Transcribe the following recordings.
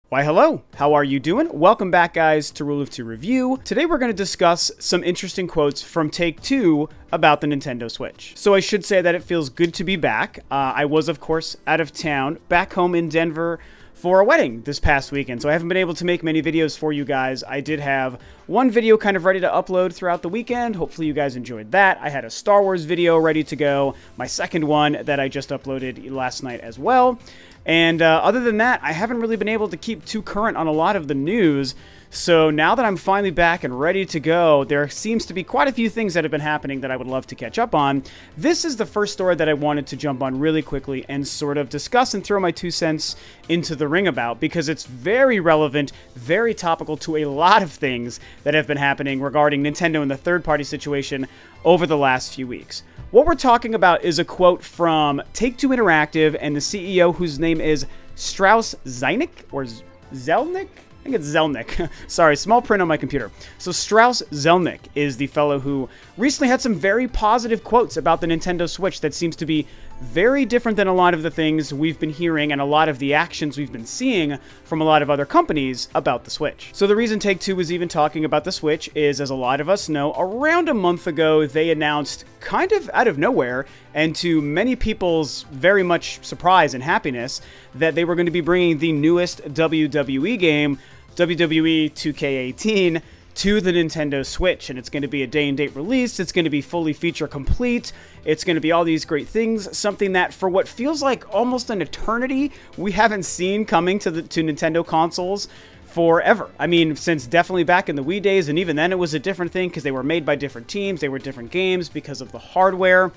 Why hello, how are you doing? Welcome back guys to Rule of Two Review. Today we're going to discuss some interesting quotes from Take-Two about the Nintendo Switch. So I should say that it feels good to be back. I was of course out of town, back home in Denver for a wedding this past weekend, so I haven't been able to make many videos for you guys. I did have one video kind of ready to upload throughout the weekend. Hopefully you guys enjoyed that. I had a Star Wars video ready to go, my second one that I just uploaded last night as well. And other than that, I haven't really been able to keep too current on a lot of the news. So now that I'm finally back and ready to go, there seems to be quite a few things that have been happening that I would love to catch up on. This is the first story that I wanted to jump on really quickly and sort of discuss and throw my 2 cents into the ring about, because it's very relevant, very topical to a lot of things that have been happening regarding Nintendo and the third-party situation over the last few weeks. What we're talking about is a quote from Take-Two Interactive and the CEO, whose name is Strauss Zelnick, or Zelnick? I think it's Zelnick. Sorry, small print on my computer. So Strauss Zelnick is the fellow who recently had some very positive quotes about the Nintendo Switch that seems to be very different than a lot of the things we've been hearing and a lot of the actions we've been seeing from a lot of other companies about the Switch. So the reason Take-Two was even talking about the Switch is, as a lot of us know, around a month ago they announced, kind of out of nowhere, and to many people's very much surprise and happiness, that they were going to be bringing the newest WWE game, WWE 2K18, to the Nintendo Switch, and it's going to be a day-and-date release. It's going to be fully feature complete. It's going to be all these great things, something that for what feels like almost an eternity we haven't seen coming to Nintendo consoles forever. I mean, since definitely back in the Wii days, and even then it was a different thing because they were made by different teams, they were different games because of the hardware.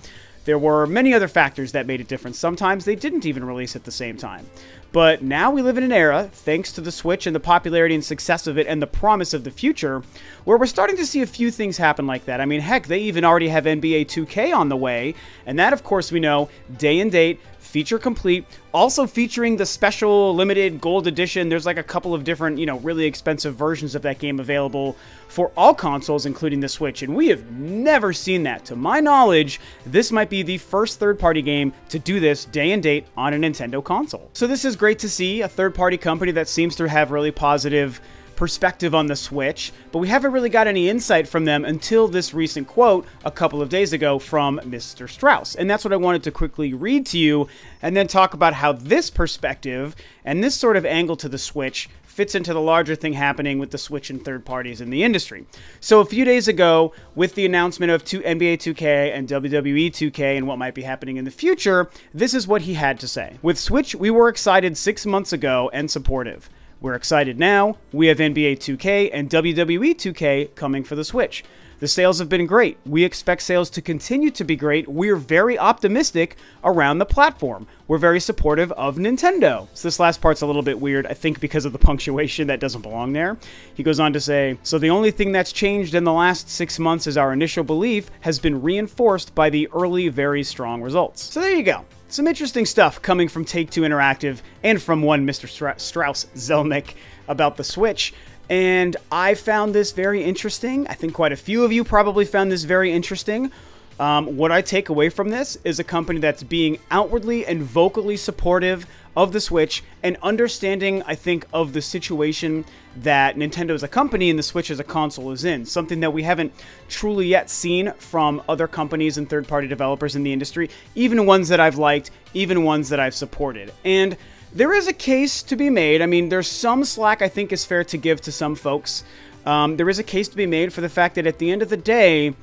There were many other factors that made it different. Sometimes they didn't even release at the same time. But now we live in an era, thanks to the Switch and the popularity and success of it and the promise of the future, where we're starting to see a few things happen like that. I mean, heck, they even already have NBA 2K on the way, and that, of course, we know, day and date, feature complete, also featuring the special limited gold edition. There's like a couple of different, really expensive versions of that game available for all consoles, including the Switch, and we have never seen that. To my knowledge, this might be the first third-party game to do this day and date on a Nintendo console. So this is great to see, a third-party company that seems to have really positive perspective on the Switch, but we haven't really got any insight from them until this recent quote a couple of days ago from Mr. Strauss. And that's what I wanted to quickly read to you and then talk about how this perspective and this sort of angle to the Switch fits into the larger thing happening with the Switch and third parties in the industry. So a few days ago, with the announcement of NBA 2K and WWE 2K and what might be happening in the future, this is what he had to say. With Switch, we were excited 6 months ago and supportive. We're excited now. We have NBA 2K and WWE 2K coming for the Switch. The sales have been great. We expect sales to continue to be great. We're very optimistic around the platform. We're very supportive of Nintendo. So this last part's a little bit weird, I think because of the punctuation that doesn't belong there. He goes on to say, so the only thing that's changed in the last 6 months is our initial belief has been reinforced by the early, very strong results. So there you go. Some interesting stuff coming from Take-Two Interactive and from one Mr. Strauss Zelnick about the Switch. And I found this very interesting. I think quite a few of you probably found this very interesting. What I take away from this is a company that's being outwardly and vocally supportive of the Switch and understanding, I think, of the situation that Nintendo as a company and the Switch as a console is in. Something that we haven't truly yet seen from other companies and third-party developers in the industry, even ones that I've liked, even ones that I've supported. And there is a case to be made. I mean, there's some slack I think is fair to give to some folks. There is a case to be made for the fact that at the end of the day,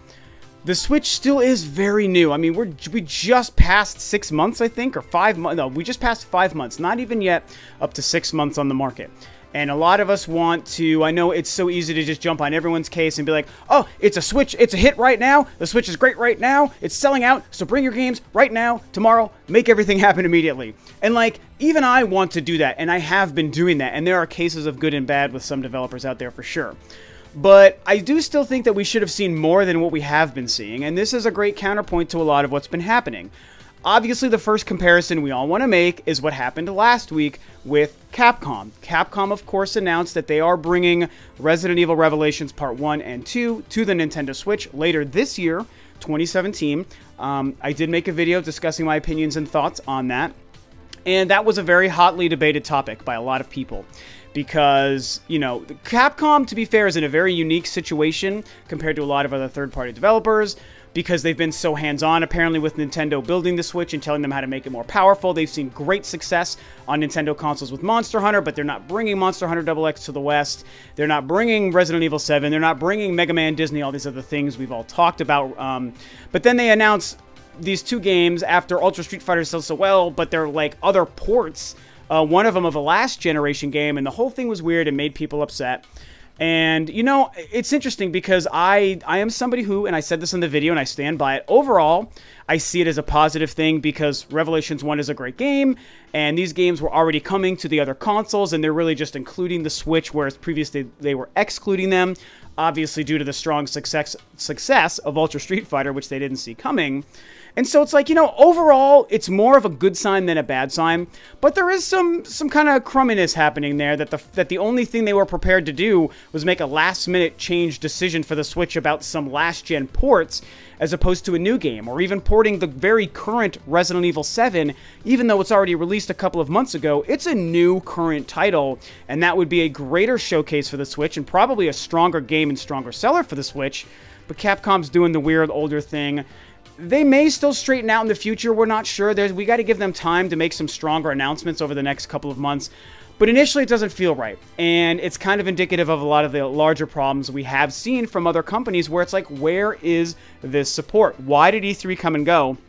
the Switch still is very new. I mean, we just passed 6 months, I think, or 5 months. No, we just passed 5 months. Not even yet up to 6 months on the market. And a lot of us want to, I know it's so easy to just jump on everyone's case and be like, oh, it's a Switch, it's a hit right now, the Switch is great right now, it's selling out, so bring your games right now, tomorrow, make everything happen immediately. And like, even I want to do that, and I have been doing that, and there are cases of good and bad with some developers out there for sure. But I do still think that we should have seen more than what we have been seeing, and this is a great counterpoint to a lot of what's been happening. Obviously, the first comparison we all want to make is what happened last week with Capcom. Capcom, of course, announced that they are bringing Resident Evil Revelations Part 1 and 2 to the Nintendo Switch later this year, 2017. I did make a video discussing my opinions and thoughts on that, and that was a very hotly debated topic by a lot of people, because, you know, Capcom, to be fair, is in a very unique situation compared to a lot of other third-party developers, because they've been so hands-on, apparently, with Nintendo building the Switch and telling them how to make it more powerful. They've seen great success on Nintendo consoles with Monster Hunter, but they're not bringing Monster Hunter XX to the West. They're not bringing Resident Evil 7. They're not bringing Mega Man, Disney, all these other things we've all talked about. But then they announced these 2 games after Ultra Street Fighter sells so well, but they're like other ports. One of them of a last generation game, and the whole thing was weird and made people upset. And, you know, it's interesting because I am somebody who, and I said this in the video and I stand by it, overall, I see it as a positive thing because Revelations 1 is a great game, and these games were already coming to the other consoles, and they're really just including the Switch, whereas previously they were excluding them, obviously due to the strong success of Ultra Street Fighter, which they didn't see coming. And so it's like, you know, overall, it's more of a good sign than a bad sign. But there is some kind of crumminess happening there that the only thing they were prepared to do was make a last-minute change decision for the Switch about some last-gen ports, as opposed to a new game, or even porting the very current Resident Evil 7, even though it's already released a couple of months ago. It's a new current title, and that would be a greater showcase for the Switch, and probably a stronger game and stronger seller for the Switch. But Capcom's doing the weird older thing. They may still straighten out in the future, we're not sure. We got to give them time to make some stronger announcements over the next couple of months. But initially, it doesn't feel right. And it's kind of indicative of a lot of the larger problems we have seen from other companies where it's like, where is this support? Why did E3 come and go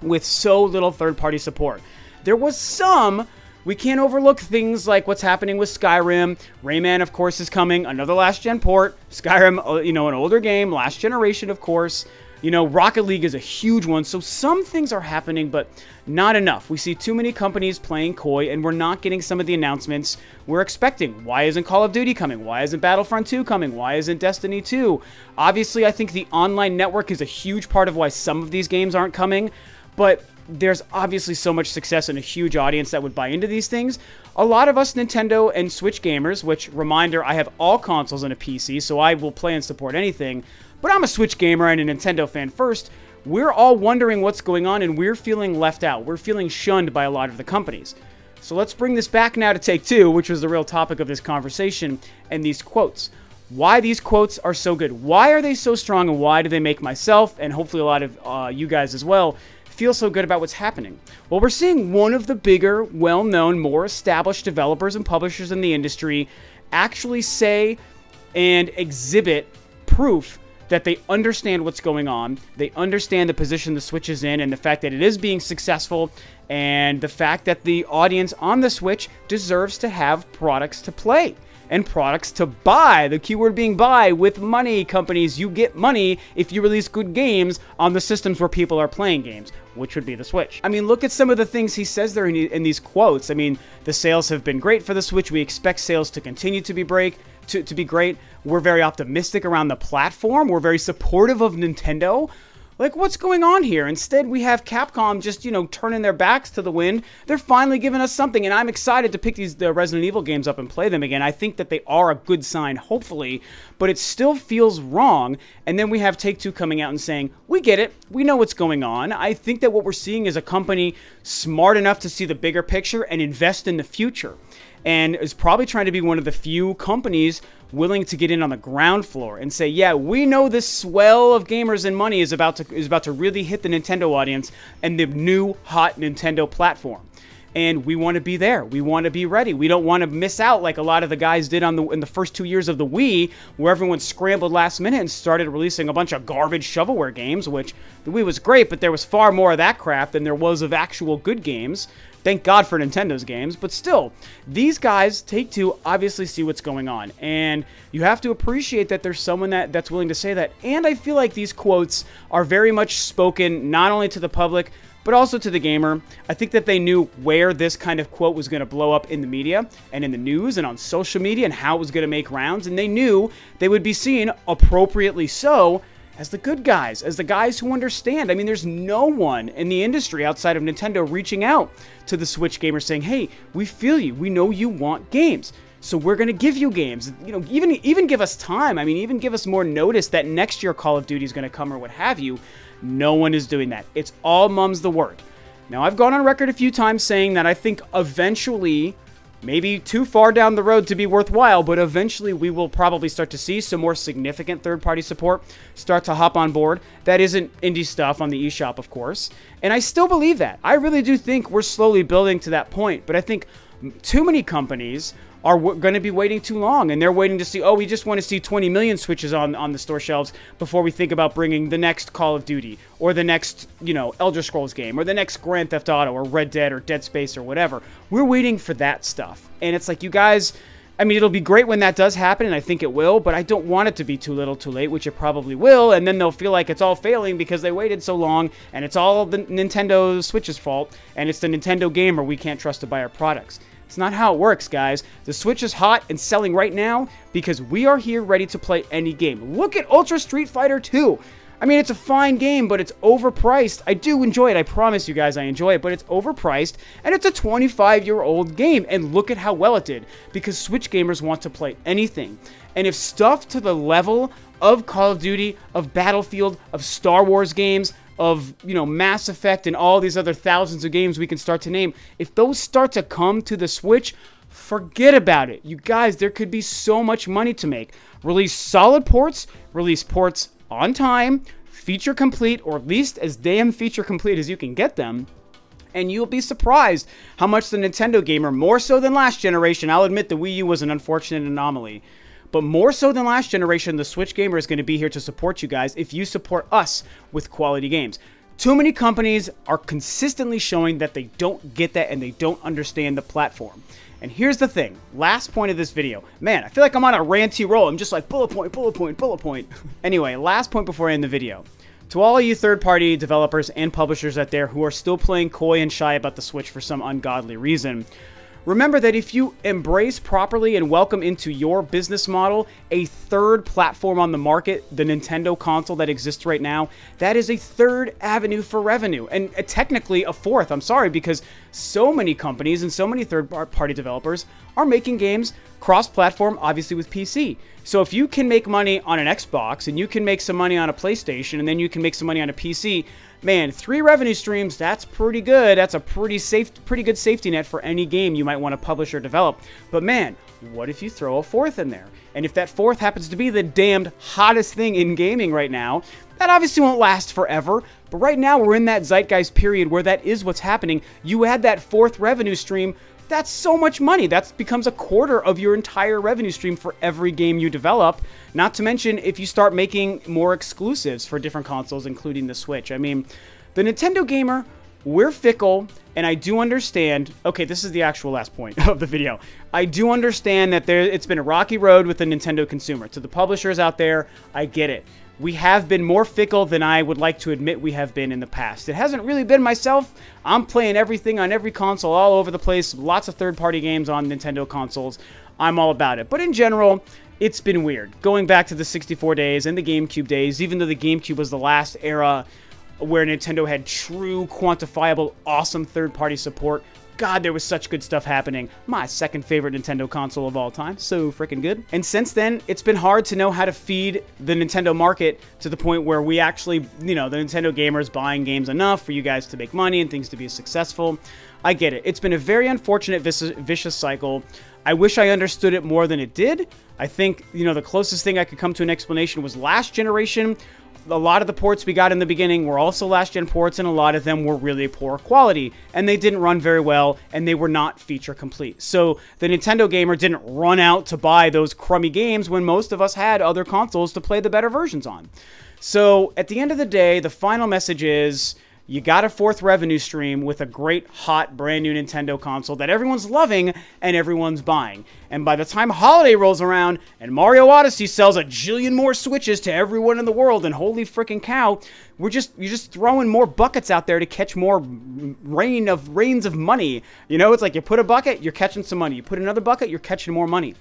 with so little third-party support? There was some. We can't overlook things like what's happening with Skyrim. Rayman, of course, is coming. Another last-gen port. Skyrim, you know, an older game. Last generation, of course. You know, Rocket League is a huge one, so some things are happening, but not enough. We see too many companies playing coy, and we're not getting some of the announcements we're expecting. Why isn't Call of Duty coming? Why isn't Battlefront 2 coming? Why isn't Destiny 2? Obviously, I think the online network is a huge part of why some of these games aren't coming, but there's obviously so much success and a huge audience that would buy into these things. A lot of us Nintendo and Switch gamers, which, reminder, I have all consoles and a PC, so I will play and support anything, but I'm a Switch gamer and a Nintendo fan first. We're all wondering what's going on, and we're feeling left out. We're feeling shunned by a lot of the companies. So let's bring this back now to Take-Two, which was the real topic of this conversation, and these quotes. Why these quotes are so good. Why are they so strong, and why do they make myself, and hopefully a lot of you guys as well, feel so good about what's happening? Well, we're seeing one of the bigger, well-known, more established developers and publishers in the industry actually say and exhibit proof that they understand what's going on, they understand the position the Switch is in, and the fact that it is being successful, and the fact that the audience on the Switch deserves to have products to play and products to buy. The keyword being buy. With money, companies, you get money if you release good games on the systems where people are playing games, which would be the Switch. I mean, look at some of the things he says there in these quotes. I mean, the sales have been great for the Switch. We expect sales to continue to be great. We're very optimistic around the platform. We're very supportive of Nintendo. Like, what's going on here? Instead, we have Capcom just, you know, turning their backs to the wind. They're finally giving us something, and I'm excited to pick the Resident Evil games up and play them again. I think that they are a good sign, hopefully, but it still feels wrong. And then we have Take-Two coming out and saying, we get it. We know what's going on. I think that what we're seeing is a company smart enough to see the bigger picture and invest in the future, and is probably trying to be one of the few companies willing to get in on the ground floor and say, yeah, we know this swell of gamers and money is about to really hit the Nintendo audience and the new hot Nintendo platform. And we want to be there. We want to be ready. We don't want to miss out like a lot of the guys did in the first 2 years of the Wii, where everyone scrambled last minute and started releasing a bunch of garbage shovelware games, which the Wii was great, but there was far more of that crap than there was of actual good games. Thank God for Nintendo's games, but still, these guys, Take-Two, obviously see what's going on, and you have to appreciate that there's someone that's willing to say that, and I feel like these quotes are very much spoken not only to the public, but also to the gamer. I think that they knew where this kind of quote was going to blow up in the media, and in the news, and on social media, and how it was going to make rounds, and they knew they would be seen, appropriately so, as the good guys, as the guys who understand. I mean, there's no one in the industry outside of Nintendo reaching out to the Switch gamers saying, hey, we feel you. We know you want games, so we're going to give you games. You know, even give us time. I mean, even give us more notice that next year Call of Duty is going to come or what have you. No one is doing that. It's all mum's the word. Now, I've gone on record a few times saying that I think eventually maybe too far down the road to be worthwhile, but eventually we will probably start to see some more significant third-party support start to hop on board. That isn't indie stuff on the eShop, of course. And I still believe that. I really do think we're slowly building to that point, but I think too many companies are going to be waiting too long, and they're waiting to see, oh, we just want to see 20 million Switches on the store shelves before we think about bringing the next Call of Duty, or the next, Elder Scrolls game, or the next Grand Theft Auto, or Red Dead, or Dead Space, or whatever. We're waiting for that stuff. And it's like, you guys, I mean, it'll be great when that does happen, and I think it will, but I don't want it to be too little too late, which it probably will, and then they'll feel like it's all failing because they waited so long, and it's all the Nintendo Switch's fault, and it's the Nintendo gamer we can't trust to buy our products. It's not how it works, guys. The Switch is hot and selling right now because we are here ready to play any game. Look at Ultra Street Fighter 2. I mean, it's a fine game, but it's overpriced. I do enjoy it. I promise you guys I enjoy it, but it's overpriced, and it's a 25-year-old game, and look at how well it did, because Switch gamers want to play anything. And if stuff to the level of Call of Duty, of Battlefield, of Star Wars games, of, Mass Effect and all these other thousands of games we can start to name, if those start to come to the Switch, forget about it. You guys, there could be so much money to make. Release solid ports, release ports on time, feature complete, or at least as damn feature complete as you can get them, and you'll be surprised how much the Nintendo gamer, more so than last generation, I'll admit the Wii U was an unfortunate anomaly, but more so than last generation, the Switch gamer is going to be here to support you guys if you support us with quality games. Too many companies are consistently showing that they don't get that and they don't understand the platform. And here's the thing. Last point of this video. Man, I feel like I'm on a ranty roll. I'm just like bullet point, bullet point, bullet point. Anyway, last point before I end the video. To all of you third-party developers and publishers out there who are still playing coy and shy about the Switch for some ungodly reason, remember that if you embrace properly and welcome into your business model a third platform on the market, the Nintendo console that exists right now, that is a third avenue for revenue. And technically a fourth, I'm sorry, because so many companies and so many third-party developers are making games cross-platform, obviously with PC. So if you can make money on an Xbox, and you can make some money on a PlayStation, and then you can make some money on a PC, man, 3 revenue streams, that's pretty good. That's a pretty good safety net for any game you might want to publish or develop. But man, what if you throw a fourth in there? And if that fourth happens to be the damned hottest thing in gaming right now, that obviously won't last forever. But right now, we're in that zeitgeist period where that is what's happening. You add that fourth revenue stream, that's so much money. That becomes a quarter of your entire revenue stream for every game you develop. Not to mention if you start making more exclusives for different consoles, including the Switch. I mean, the Nintendo gamer, we're fickle, and I do understand. Okay, this is the actual last point of the video. I do understand that it's been a rocky road with the Nintendo consumer. To the publishers out there, I get it. We have been more fickle than I would like to admit we have been in the past. It hasn't really been myself. I'm playing everything on every console all over the place. Lots of third-party games on Nintendo consoles. I'm all about it. But in general, it's been weird. Going back to the 64 days and the GameCube days, even though the GameCube was the last era where Nintendo had true, quantifiable, awesome third-party support. God, there was such good stuff happening. My second favorite Nintendo console of all time. So freaking good. And since then, it's been hard to know how to feed the Nintendo market to the point where we actually, the Nintendo gamers buying games enough for you guys to make money and things to be successful. I get it. It's been a very unfortunate, vicious cycle. I wish I understood it more than it did. I think, the closest thing I could come to an explanation was last generation. A lot of the ports we got in the beginning were also last-gen ports, and a lot of them were really poor quality, and they didn't run very well, and they were not feature complete. So the Nintendo gamer didn't run out to buy those crummy games when most of us had other consoles to play the better versions on. So at the end of the day, the final message is, you got a fourth revenue stream with a great, hot, brand new Nintendo console that everyone's loving and everyone's buying. And by the time holiday rolls around and Mario Odyssey sells a jillion more Switches to everyone in the world, and holy freaking cow, you're just throwing more buckets out there to catch more rains of money. It's like you put a bucket, you're catching some money. You put another bucket, you're catching more money.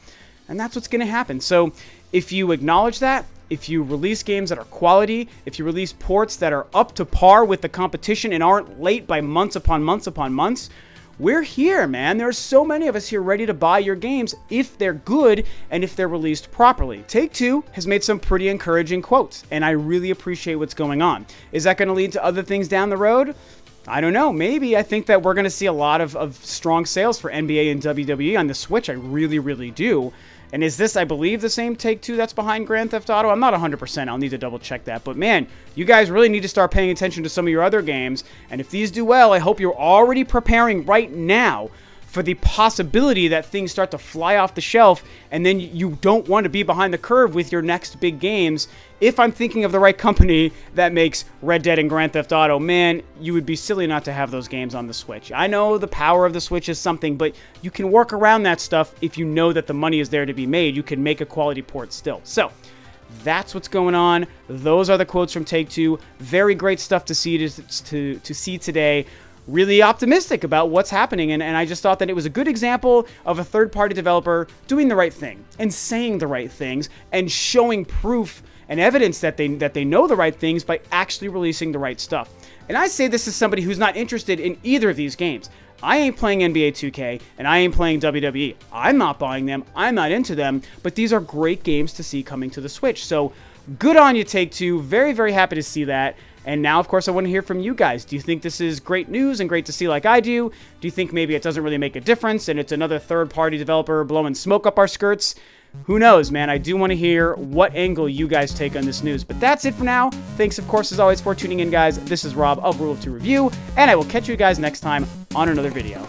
And that's what's going to happen. So if you acknowledge that, if you release games that are quality, if you release ports that are up to par with the competition and aren't late by months upon months upon months, we're here, man. There's so many of us here ready to buy your games if they're good and if they're released properly. Take-Two has made some pretty encouraging quotes, and I really appreciate what's going on. Is that going to lead to other things down the road? I don't know. Maybe. I think that we're going to see a lot of strong sales for NBA and WWE on the Switch. I really, really do. And is this, I believe, the same Take-Two that's behind Grand Theft Auto? I'm not 100%. I'll need to double check that. But man, you guys really need to start paying attention to some of your other games. And if these do well, I hope you're already preparing right now for the possibility that things start to fly off the shelf, and then you don't want to be behind the curve with your next big games. If I'm thinking of the right company that makes Red Dead and Grand Theft Auto, man, you would be silly not to have those games on the Switch. I know the power of the Switch is something, but you can work around that stuff if you know that the money is there to be made. You can make a quality port still. So that's what's going on. Those are the quotes from Take-Two. Very great stuff to see to see today. Really optimistic about what's happening, and I just thought that it was a good example of a third-party developer doing the right thing and saying the right things and showing proof and evidence that they know the right things by actually releasing the right stuff. And I say this as somebody who's not interested in either of these games. I ain't playing NBA 2K, and I ain't playing WWE. I'm not buying them. I'm not into them, but these are great games to see coming to the Switch. So good on you, Take-Two. Very, very happy to see that. And now, of course, I want to hear from you guys. Do you think this is great news and great to see like I do? Do you think maybe it doesn't really make a difference and it's another third-party developer blowing smoke up our skirts? Who knows, man? I do want to hear what angle you guys take on this news. But that's it for now. Thanks, of course, as always, for tuning in, guys. This is Rob of Rule of Two Review, and I will catch you guys next time on another video.